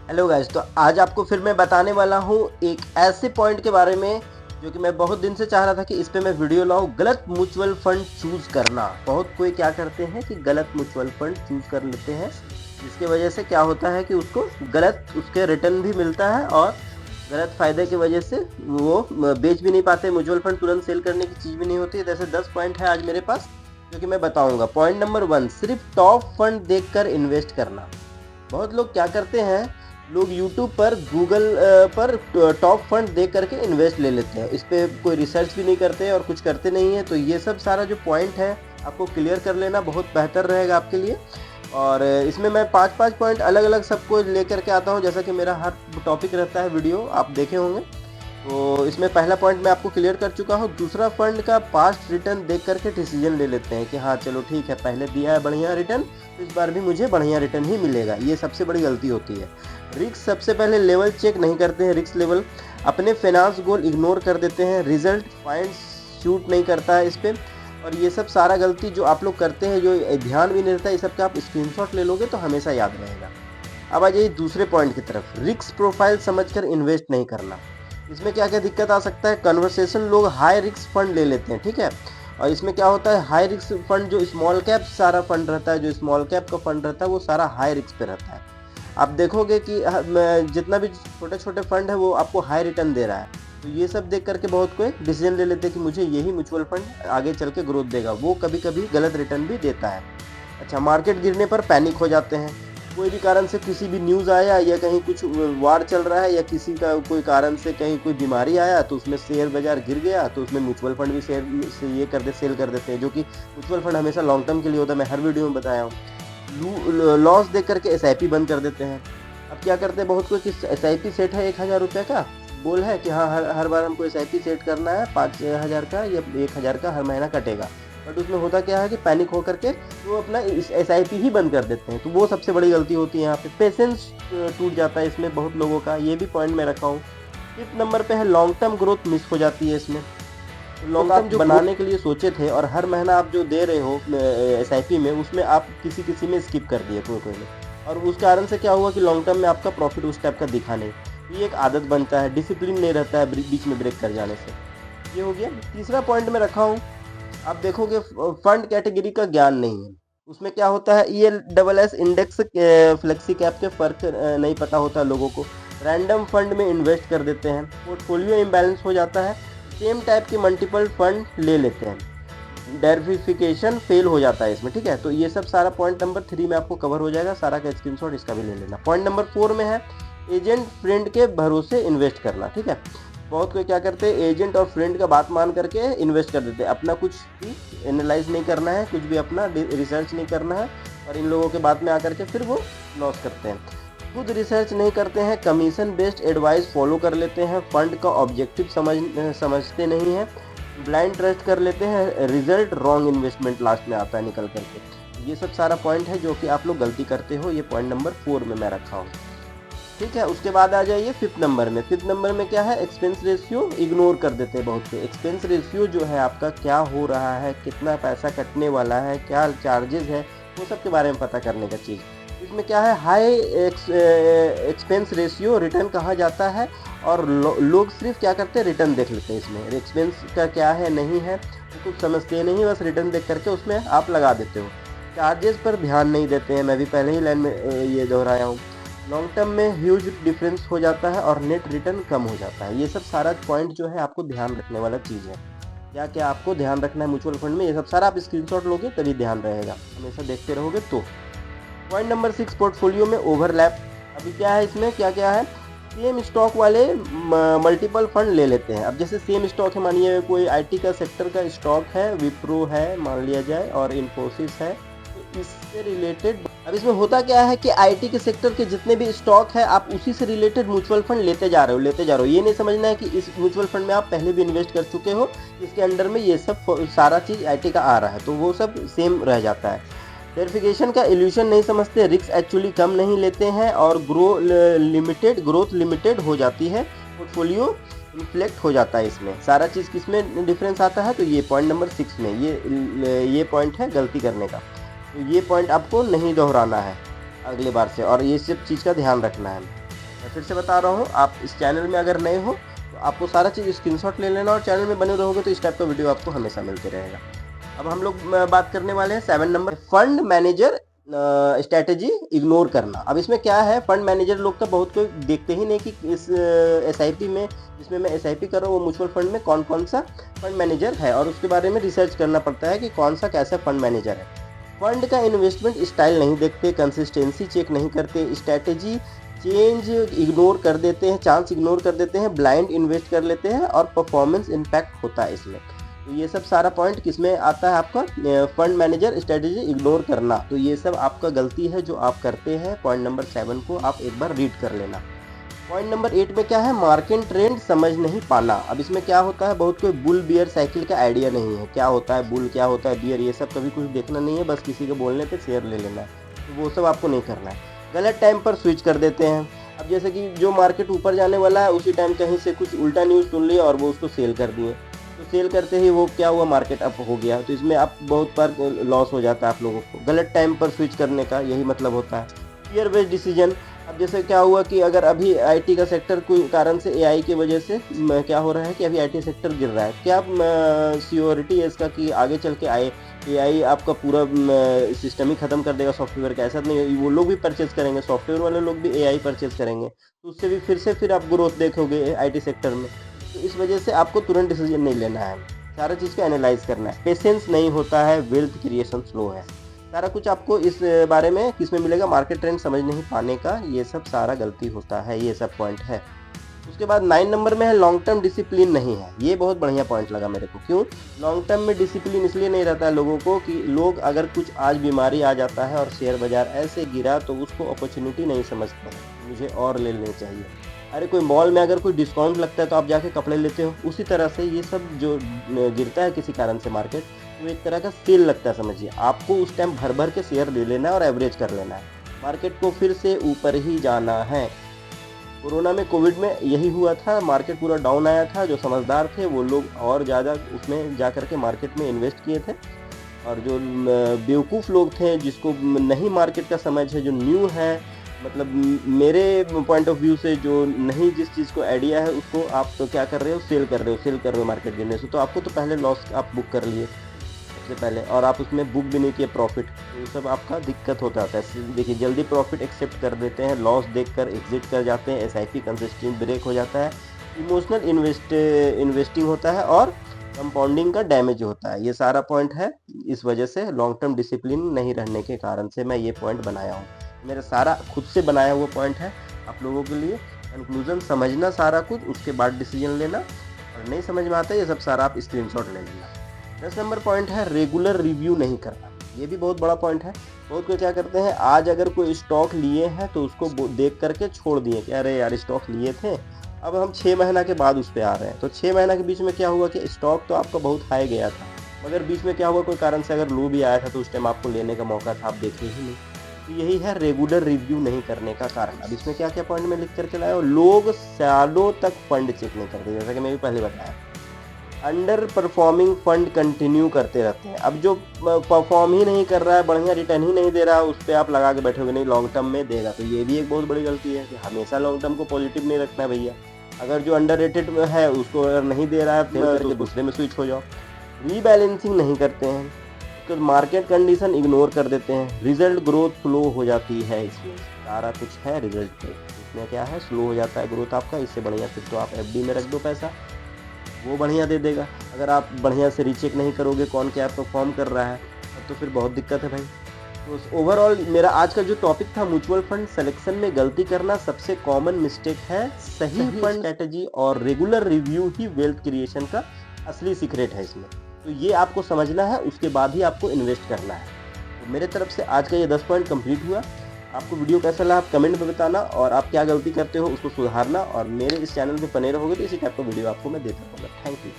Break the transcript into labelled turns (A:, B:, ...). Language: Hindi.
A: हेलो गाइस, तो आज आपको फिर मैं बताने वाला हूँ एक ऐसे पॉइंट के बारे में जो कि मैं बहुत दिन से चाह रहा था कि इस पे मैं वीडियो लाऊं। गलत म्यूचुअल फंड चूज करना। बहुत कोई क्या करते हैं कि गलत म्यूचुअल फंड चूज कर लेते हैं, जिसकी वजह से क्या होता है कि उसको गलत उसके रिटर्न भी मिलता है और गलत फायदे की वजह से वो बेच भी नहीं पाते। म्यूचुअल फंड तुरंत सेल करने की चीज़ भी नहीं होती है। जैसे 10 पॉइंट है आज मेरे पास जो कि मैं बताऊंगा। पॉइंट नंबर 1, सिर्फ टॉप फंड देखकर इन्वेस्ट करना। बहुत लोग क्या करते हैं, लोग यूट्यूब पर गूगल पर टॉप फंड देख करके इन्वेस्ट ले लेते हैं। इस पर कोई रिसर्च भी नहीं करते और कुछ करते नहीं है। तो ये सब सारा जो पॉइंट है आपको क्लियर कर लेना बहुत बेहतर रहेगा आपके लिए। और इसमें मैं 5-5 पॉइंट अलग अलग सबको लेकर के आता हूँ, जैसा कि मेरा हर टॉपिक रहता है। वीडियो आप देखे होंगे। तो इसमें पहला पॉइंट मैं आपको क्लियर कर चुका हूँ। दूसरा, फंड का पास्ट रिटर्न देख करके डिसीजन ले लेते हैं कि हाँ चलो ठीक है, पहले दिया है बढ़िया रिटर्न, इस बार भी मुझे बढ़िया रिटर्न ही मिलेगा। ये सबसे बड़ी गलती होती है। रिस्क, सबसे पहले लेवल चेक नहीं करते हैं। रिस्क लेवल, अपने फाइनेंस गोल इग्नोर कर देते हैं। रिजल्ट फाइंड शूट नहीं करता है इस पर। और ये सब सारा गलती जो आप लोग करते हैं, जो ध्यान भी नहीं रहता, ये सब का आप स्क्रीनशॉट ले लोगे तो हमेशा याद रहेगा। अब आ जाइए दूसरे पॉइंट की तरफ। रिस्क प्रोफाइल समझकर इन्वेस्ट नहीं करना। इसमें क्या क्या दिक्कत आ सकता है। कन्वर्सेशन, लोग हाई रिस्क फंड ले लेते हैं, ठीक है। और इसमें क्या होता है, हाई रिस्क फंड जो स्मॉल कैप सारा फंड रहता है, जो स्मॉल कैप का फंड रहता है वो सारा हाई रिस्क पे रहता है। आप देखोगे कि जितना भी छोटे छोटे फंड है वो आपको हाई रिटर्न दे रहा है। तो ये सब देख करके बहुत कोई डिसीजन ले लेते हैं कि मुझे यही म्यूचुअल फंड आगे चल के ग्रोथ देगा। वो कभी कभी गलत रिटर्न भी देता है। अच्छा, मार्केट गिरने पर पैनिक हो जाते हैं। कोई भी कारण से किसी भी न्यूज़ आया या कहीं कुछ वार चल रहा है या किसी का कोई कारण से कहीं कोई बीमारी आया तो उसमें शेयर बाजार गिर गया, तो उसमें म्यूचुअल फंड भी शेयर से ये कर दे सेल कर देते हैं, जो कि म्यूचुअल फंड हमेशा लॉन्ग टर्म के लिए होता है। मैं हर वीडियो में बताया हूँ। लॉस देख करके एसआईपी बंद कर देते हैं। अब क्या करते हैं बहुत कोई कि एसआईपी सेट है 1000 रुपये का, बोल है कि हाँ हर बार हमको एसआईपी सेट करना है 5000 का या 1000 का हर महीना कटेगा। बट उसमें होता क्या है कि पैनिक होकर के वो अपना एसआईपी ही बंद कर देते हैं। तो वो सबसे बड़ी गलती होती है। यहाँ पे पेशेंस टूट जाता है इसमें बहुत लोगों का। ये भी पॉइंट मैं रखा हूँ। 5th नंबर पे है लॉन्ग टर्म ग्रोथ मिस हो जाती है इसमें। लॉन्ग टर्म जो बनाने के लिए सोचे थे और हर महीना आप जो दे रहे हो एसआईपी में, उसमें आप किसी किसी में स्किप कर दिए कोई में। और उस कारण से क्या हुआ कि लॉन्ग टर्म में आपका प्रॉफिट उस टाइप का दिखा नहीं। ये एक आदत बनता है, डिसिप्लिन नहीं रहता है बीच में ब्रेक कर जाने से। ये हो गया। तीसरा पॉइंट में रखा हूँ, आप देखोगे फंड कैटेगरी का ज्ञान नहीं है। उसमें क्या होता है, ELSS इंडेक्स फ्लेक्सी कैप के फर्क नहीं पता होता लोगों को। रैंडम फंड में इन्वेस्ट कर देते हैं। पोर्टफोलियो इम्बैलेंस हो जाता है। सेम टाइप के मल्टीपल फंड ले लेते हैं। डाइवर्सिफिकेशन फेल हो जाता है इसमें, ठीक है। तो ये सब सारा पॉइंट नंबर 3 में आपको कवर हो जाएगा। सारा का स्क्रीनशॉट इसका भी ले लेना। पॉइंट नंबर 4 में है एजेंट फ्रेंड के भरोसे इन्वेस्ट करना, ठीक है। बहुत कोई क्या करते हैं, एजेंट और फ्रेंड का बात मान करके इन्वेस्ट कर देते हैं। अपना कुछ भी एनालाइज नहीं करना है, कुछ भी अपना रिसर्च नहीं करना है, और इन लोगों के बात में आकर के फिर वो लॉस करते हैं। खुद रिसर्च नहीं करते हैं, कमीशन बेस्ड एडवाइस फॉलो कर लेते हैं, फंड का ऑब्जेक्टिव समझते नहीं हैं, ब्लाइंड ट्रस्ट कर लेते हैं, रिजल्ट रॉन्ग इन्वेस्टमेंट लास्ट में आता है निकल करके। ये सब सारा पॉइंट है जो कि आप लोग गलती करते हो। ये पॉइंट नंबर 4 में मैं रखा हूँ, ठीक है। उसके बाद आ जाइए 5th नंबर में। 5th नंबर में क्या है, एक्सपेंस रेशियो इग्नोर कर देते हैं बहुत से। एक्सपेंस रेशियो जो है आपका क्या हो रहा है, कितना पैसा कटने वाला है, क्या चार्जेस है, वो सब के बारे में पता करने का चीज़। इसमें क्या है, हाई एक्सपेंस रेशियो रिटर्न कहा जाता है। और लोग सिर्फ क्या करते हैं, रिटर्न देख लेते हैं। इसमें एक्सपेंस का क्या है नहीं है तो कुछ समझते नहीं, बस रिटर्न देख करके उसमें आप लगा देते हो। चार्जेस पर ध्यान नहीं देते हैं, मैं भी पहले ही लाइन में ये दोहराया हूँ। लॉन्ग टर्म में ह्यूज डिफरेंस हो जाता है और नेट रिटर्न कम हो जाता है। ये सब सारा पॉइंट जो है आपको ध्यान रखने वाला चीज़ है। क्या क्या आपको ध्यान रखना है म्यूचुअल फंड में, ये सब सारा आप स्क्रीनशॉट लोगे तभी ध्यान रहेगा। हमेशा देखते रहोगे तो। पॉइंट नंबर 6, पोर्टफोलियो में ओवरलैप। अभी क्या है, इसमें क्या क्या है, सेम स्टॉक वाले मल्टीपल फंड ले लेते हैं। अब जैसे सेम स्टॉक है, मानिए कोई आईटी का सेक्टर का स्टॉक है, विप्रो है मान लिया जाए और इन्फोसिस है, तो इससे रिलेटेड। अब इसमें होता क्या है कि आईटी के सेक्टर के जितने भी स्टॉक है आप उसी से रिलेटेड म्यूचुअल फंड लेते जा रहे हो। ये नहीं समझना है कि इस म्यूचुअल फंड में आप पहले भी इन्वेस्ट कर चुके हो, इसके अंडर में ये सब सारा चीज़ आईटी का आ रहा है, तो वो सब सेम रह जाता है। वेरिफिकेशन का इल्यूशन नहीं समझते, रिस्क एक्चुअली कम नहीं लेते हैं और ग्रोथ लिमिटेड हो जाती है। पोर्टफोलियो इन्फ्लेक्ट हो जाता है। इसमें सारा चीज़ किसमें डिफरेंस आता है, तो ये पॉइंट नंबर 6 में ये पॉइंट है गलती करने का। तो ये पॉइंट आपको नहीं दोहराना है अगली बार से, और ये सब चीज़ का ध्यान रखना है। मैं फिर से बता रहा हूँ, आप इस चैनल में अगर नए हो तो आपको सारा चीज़ स्क्रीनशॉट ले लेना और चैनल में बने रहोगे तो इस टाइप का वीडियो आपको हमेशा मिलते रहेगा। अब हम लोग बात करने वाले हैं 7 number, fund manager strategy ignore करना। अब इसमें क्या है, फंड मैनेजर लोग का बहुत कोई देखते ही नहीं कि इस एसआईपी में, जिसमें मैं एसआईपी कर रहा हूँ वो म्यूचुअल फंड में कौन कौन सा फंड मैनेजर है, और उसके बारे में रिसर्च करना पड़ता है कि कौन सा कैसा फंड मैनेजर है। फंड का इन्वेस्टमेंट स्टाइल नहीं देखते, कंसिस्टेंसी चेक नहीं करते, स्ट्रैटेजी चेंज इग्नोर कर देते हैं, चांस इग्नोर कर देते हैं, ब्लाइंड इन्वेस्ट कर लेते हैं और परफॉर्मेंस इम्पैक्ट होता है इसमें। तो ये सब सारा पॉइंट किसमें आता है आपका, फंड मैनेजर स्ट्रेटेजी इग्नोर करना। तो ये सब आपका गलती है जो आप करते हैं। पॉइंट नंबर 7 को आप एक बार रीड कर लेना। पॉइंट नंबर 8 में क्या है, मार्केट ट्रेंड समझ नहीं पाना। अब इसमें क्या होता है, बहुत कोई बुल बियर साइकिल का आइडिया नहीं है, क्या होता है बुल, क्या होता है बियर, ये सब कभी कुछ देखना नहीं है, बस किसी के बोलने पे शेयर ले लेना है। तो वो सब आपको नहीं करना है। गलत टाइम पर स्विच कर देते हैं। अब जैसे कि जो मार्केट ऊपर जाने वाला है उसी टाइम कहीं से कुछ उल्टा न्यूज़ सुन लिया और वो उसको सेल कर दिए, तो सेल करते ही वो क्या हुआ, मार्केट अप हो गया। तो इसमें आप बहुत बार लॉस हो जाता है आप लोगों को। गलत टाइम पर स्विच करने का यही मतलब होता है। Fear based decision. अब जैसे क्या हुआ कि अगर अभी आईटी का सेक्टर कोई कारण से एआई की वजह से क्या हो रहा है कि अभी आईटी सेक्टर गिर रहा है, क्या सियोरिटी है इसका कि आगे चल के एआई आपका पूरा सिस्टम ही खत्म कर देगा सॉफ्टवेयर का? ऐसा नहीं है, वो लोग भी परचेज करेंगे, सॉफ्टवेयर वाले लोग भी एआई परचेज करेंगे, तो उससे भी फिर आप ग्रोथ देखोगे आईटी सेक्टर में। तो इस वजह से आपको तुरंत डिसीजन नहीं लेना है, सारा चीज़ का एनालाइज करना है। पेशेंस नहीं होता है, वेल्थ क्रिएशन स्लो है। सारा कुछ आपको इस बारे में किसमें मिलेगा, मार्केट ट्रेंड समझ नहीं पाने का, ये सब सारा गलती होता है, ये सब पॉइंट है। उसके बाद 9 नंबर में है लॉन्ग टर्म डिसिप्लिन नहीं है। ये बहुत बढ़िया पॉइंट लगा मेरे को। क्यों लॉन्ग टर्म में डिसिप्लिन इसलिए नहीं रहता है लोगों को कि लोग अगर कुछ आज बीमारी आ जाता है और शेयर बाजार ऐसे गिरा तो उसको अपॉर्चुनिटी नहीं समझते हैं, मुझे और ले लेने चाहिए। अरे कोई मॉल में अगर कोई डिस्काउंट लगता है तो आप जाके कपड़े लेते हो, उसी तरह से ये सब जो गिरता है किसी कारण से मार्केट, तो एक तरह का सेल लगता है समझिए। आपको उस टाइम भर भर के शेयर ले लेना है और एवरेज कर लेना है, मार्केट को फिर से ऊपर ही जाना है। कोरोना में, कोविड में यही हुआ था, मार्केट पूरा डाउन आया था। जो समझदार थे वो लोग और ज़्यादा उसमें जा कर के मार्केट में इन्वेस्ट किए थे, और जो बेवकूफ़ लोग थे जिसको नहीं मार्केट का समझ है, जो न्यू है, मतलब मेरे पॉइंट ऑफ व्यू से जो नहीं जिस चीज़ को आइडिया है उसको आप तो क्या कर रहे हो, सेल कर रहे हो मार्केट गिरने से। तो आपको तो पहले लॉस आप बुक कर लिए सबसे पहले, और आप उसमें बुक भी नहीं किए प्रॉफिट, तो सब आपका दिक्कत होता है। देखिए जल्दी प्रॉफिट एक्सेप्ट कर देते हैं, लॉस देखकर एग्जिट कर जाते हैं, एसआईपी कंसिस्टेंट ब्रेक हो जाता है, इमोशनल इन्वेस्टिंग होता है और कंपाउंडिंग का डैमेज होता है। ये सारा पॉइंट है, इस वजह से लॉन्ग टर्म डिसिप्लिन नहीं रहने के कारण से मैं ये पॉइंट बनाया हूँ। मेरा सारा खुद से बनाया हुआ पॉइंट है आप लोगों के लिए। कंक्लूजन समझना सारा कुछ, उसके बाद डिसीजन लेना, और नहीं समझ में आता ये सब सारा आप स्क्रीनशॉट ले लेना। 10 नंबर पॉइंट है रेगुलर रिव्यू नहीं करना। ये भी बहुत बड़ा पॉइंट है। बहुत कोई क्या करते हैं, आज अगर कोई स्टॉक लिए हैं तो उसको देख करके छोड़ दिए कि अरे यार स्टॉक लिए थे, अब हम 6 महीना के बाद उस पर आ रहे हैं। तो 6 महीना के बीच में क्या हुआ कि स्टॉक तो आपका बहुत हाई गया था, मगर बीच में क्या हुआ, कोई कारण से अगर लो भी आया था तो उस टाइम आपको लेने का मौका था, आप देखे ही नहीं। तो यही है रेगुलर रिव्यू नहीं करने का कारण। अब इसमें क्या क्या पॉइंट में लिख करके लाया, लोग सालों तक फंड चेक नहीं करते, जैसा कि मैं भी पहले बताया। अंडर परफॉर्मिंग फंड कंटिन्यू करते रहते हैं। अब जो परफॉर्म ही नहीं कर रहा है, बढ़िया रिटर्न ही नहीं दे रहा है, उस पर आप लगा के बैठोगे नहीं लॉन्ग टर्म में देगा। तो ये भी एक बहुत बड़ी गलती है कि हमेशा लॉन्ग टर्म को पॉजिटिव नहीं रखना है भैया। अगर जो अंडर रेटेड है उसको अगर नहीं दे रहा है तो दूसरे में स्विच हो जाओ। रीबैलेंसिंग नहीं करते हैं, तो मार्केट कंडीशन इग्नोर कर देते हैं। रिजल्ट ग्रोथ स्लो हो जाती है, इसमें सारा कुछ है रिजल्ट पे। इसमें क्या है, स्लो हो जाता है ग्रोथ आपका। इससे बढ़िया फिर तो आप एफडी में रख दो पैसा, वो बढ़िया दे देगा। अगर आप बढ़िया से रीचेक नहीं करोगे कौन क्या परफॉर्म कर रहा है, तो फिर बहुत दिक्कत है भाई। तो ओवरऑल मेरा आज का जो टॉपिक था, म्यूचुअल फंड सिलेक्शन में गलती करना सबसे कॉमन मिस्टेक है। सही फंड स्ट्रेटजी और रेगुलर रिव्यू ही वेल्थ क्रिएशन का असली सीक्रेट है इसमें। तो ये आपको समझना है, उसके बाद ही आपको इन्वेस्ट करना है। तो मेरे तरफ से आज का ये 10 पॉइंट कंप्लीट हुआ। आपको वीडियो कैसा लगा आप कमेंट में बताना, और आप क्या गलती करते हो उसको सुधारना, और मेरे इस चैनल पे बने रहोगे तो इसी टाइप का वीडियो आपको मैं देता रहूँगा। Thank you.